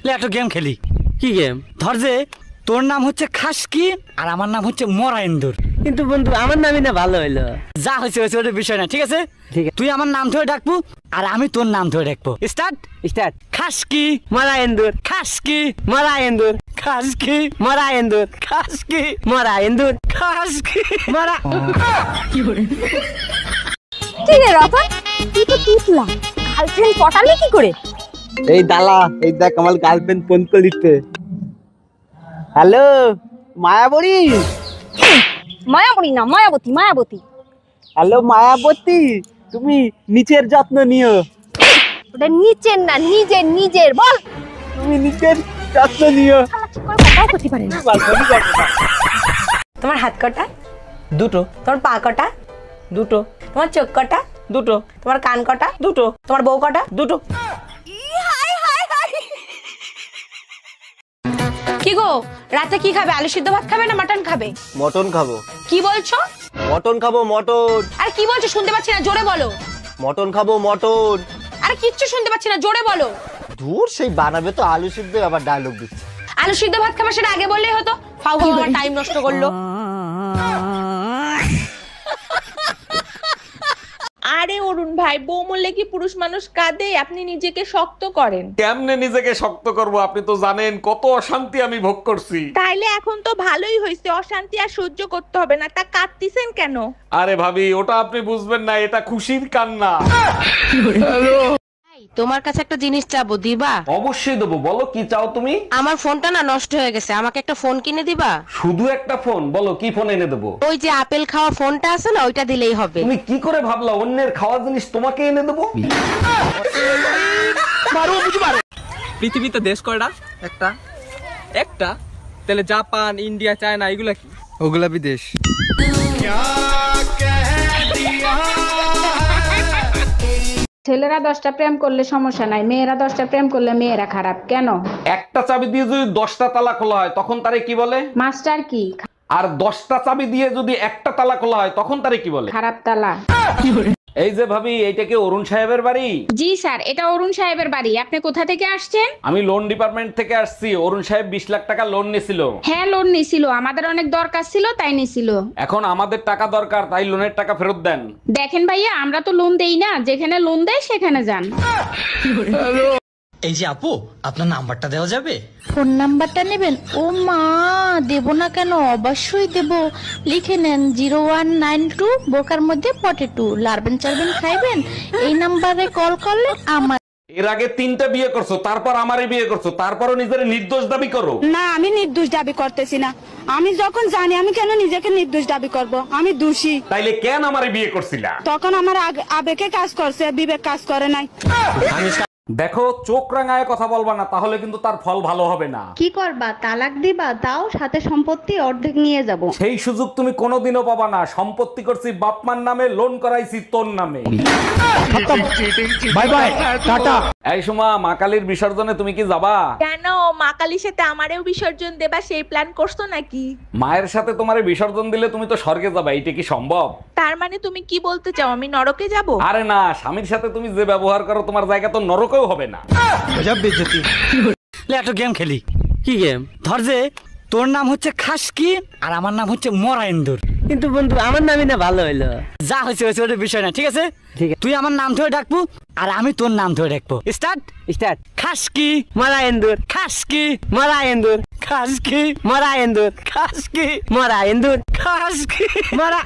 লে একটা গেম খেলি। কি গেম? ধর যে তোর নাম হচ্ছে খাসকি আর আমার নাম হচ্ছে মরা ইন্দুর। কিন্তু বন্ধু আমার নামই না ভালো হইলো। যা হয়েছে হয়েছে, ওটা বিষয় না, ঠিক আছে? ঠিক আছে। তুই আমার নাম ধরে ডাকবো আর আমি তোর নাম ধরে ডাকবো। স্টার্ট। স্টার্ট। খাসকি মরা এন্দুর। খাসকি মরা এন্দুর। খাসকি মরা এন্দুর। খাসকি মরা এন্দুর। খাসকি মরা। কি রে রতন, তুই তো তুতলা, গার্লফ্রেন্ড পটালি কি করে? এই দালা, এই দেখ আমার গার্লফ্রেন্ড ফোন করিতে। হ্যালো মায়াবরী। মায়াবতী না, মায়াবতী, মায়াবতী। হ্যালো মায়াবতী, তুমি নিচের যত্ন নিও। ওটা নিচের না, নিজের, নিজের বল। তুমি নিচের যত্ন নিও। কথাও করতে পারে না। তোমার হাত কটা? দুটো। তোমার পা কটা? দুটো। তোমার চোখ কটা? দুটো। তোমার কান কটা? দুটো। তোমার বউ কটা? দুটো। কি গো, রাতে কি খাবে? আলু সিদ্ধ ভাত খাবে না মাটন খাবে? মটন খাবো। কি বলছো? মটন খাবো মটন। আর কি বলছো শুনতে পাচ্ছি না, জোরে বলো। মটন খাবো মটন। আর কিচ্ছু শুনতে পাচ্ছি না, জোরে বলো। দূর, সেই বানাবে তো আলু সিদ্ধ, আবার ডায়লগ দিচ্ছে। আলু সিদ্ধ ভাত খাবে সেটা আগে বললেই হতো। ফাউ ফাউ আমার টাইম নষ্ট করলো। আরে অরুণ ভাই, বউ মরলে কি পুরুষ মানুষ কাঁদে? আপনি নিজেকে শক্ত করেন। কেমনে নিজেকে শক্ত করব? আপনি তো জানেন কত অশান্তি আমি ভোগ করছি। তাইলে এখন তো ভালোই হয়েছে, অশান্তি আর সহ্য করতে হবে না। তা কাঁদতিছেন কেন? আরে ভাবি, ওটা আপনি বুঝবেন না, এটা খুশির কান্না। তোমার কাছে একটা জিনিস চাবো, দিবা? অবশ্যই দেবো, বলো কি চাও তুমি? আমার ফোনটা না নষ্ট হয়ে গেছে, আমাকে একটা ফোন কিনে দিবা? শুধু একটা ফোন? বলো কি ফোন এনে দেবো। ওই যে আপেল খাওয়া ফোনটা আছে না, ওইটা দিলেই হবে। তুমি কি করে ভাবলা অন্যের খাওয়া জিনিস তোমাকে এনে দেবো? পৃথিবীতে দেশ কয়টা? একটা। একটা? তাহলে জাপান, ইন্ডিয়া, চায়না এগুলা কি? ওগুলা বিদেশ। ছেলেরা 10টা প্রেম করলে সমস্যা নাই, মেয়েরা 10টা প্রেম করলে মেয়েরা খারাপ কেন? একটা চাবি দিয়ে যদি 10টা তালা খোলা হয় তখন তারে কি বলে? মাস্টার কি? আর 10টা চাবি দিয়ে যদি একটা তালা খোলা হয় তখন তারে কি বলে? খারাপ তালা। এই যে ভাবি, এইটা কি অরুণ সাহেবের বাড়ি? জি স্যার, এটা অরুণ সাহেবের বাড়ি। আপনি কোথা থেকে আসছেন? আমি লোন ডিপার্টমেন্ট থেকে আসছি। অরুণ সাহেব 20 লাখ টাকা লোন নিছিল। হ্যাঁ, লোন নিছিল, আমাদের অনেক দরকার ছিল তাই নিছিল। এখন আমাদের টাকা দরকার, তাই লোনের টাকা ফেরত দেন। দেখেন ভাইয়া, আমরা তো লোন দেই না, যেখানে লোন দেয় সেখানে যান। এই যে আপু, আপনার নাম্বারটা দেওয়া যাবে? ফোন নাম্বারটা নেবেন? ও মা, দেব না কেন, অবশ্যই দেব। লিখে নেন 0192 বোকার মধ্যে পটেটো। লারবেন চারবেন খাইবেন, এই নাম্বারে কল করলে আমার। এর আগে 3টা বিয়ে করছো, তারপর আমারই বিয়ে করছো, তারপরও নিজের নির্দোষ দাবি করো। না, আমি নির্দোষ দাবি করতেছি না। আমি যখন জানি, আমি কেন নিজেকে নির্দোষ দাবি করব? আমি দোষী। তাইলে কেন আমারে বিয়ে করছিলা? তখন আমার আবেগে কাজ করছে, বিবেক কাজ করে নাই। দেখো, চোখ রাঙায় কথা বলবা না, তাহলে কিন্তু তার ফল ভালো হবে না। কি করবা? তালাক দিবা? তাও সাথে সম্পত্তি অর্ধেক নিয়ে যাব। সেই সুযোগ তুমি কোনোদিনও পাবা না। সম্পত্তি করছি বাপমার নামে, লোন করাইছি তোর নামে। Bye bye, tata. এই সময় মা কালীর বিসর্জনে তুমি কি যাবা? কেন, মা কালীর সাথে আমারেও বিসর্জন দেবা সেই প্ল্যান করছো নাকি? মায়ের সাথে তোমারে বিসর্জন দিলে তুমি তো স্বর্গে যাবা, এটা কি সম্ভব? তার মানে তুমি কি বলতে চাও আমি নরকে যাব? আরে না, স্বামীর সাথে তুমি যে ব্যবহার করো তোমার জায়গা তো নরকেও হবে না। লে একটা গেম খেলি। কি গেম? ধর যে তোর নাম হচ্ছে খাসকি আর আমার নাম হচ্ছে মরা ইন্দুর। কিন্তু বন্ধু আমার নামই না ভালো হইলো। যা হয়েছে হয়েছে, ওটা বিষয় না, ঠিক আছে? ঠিক আছে। তুই আমার নাম ধরে ডাকবো আর আমি তোর নাম ধরে ডাকবো। স্টার্ট। স্টার্ট। খাসকি মরা এন্দুর। খাসকি মরা এন্দুর। খাসকি মরা এন্দুর। খাসকি মরা এন্দুর। খাসকি মরা।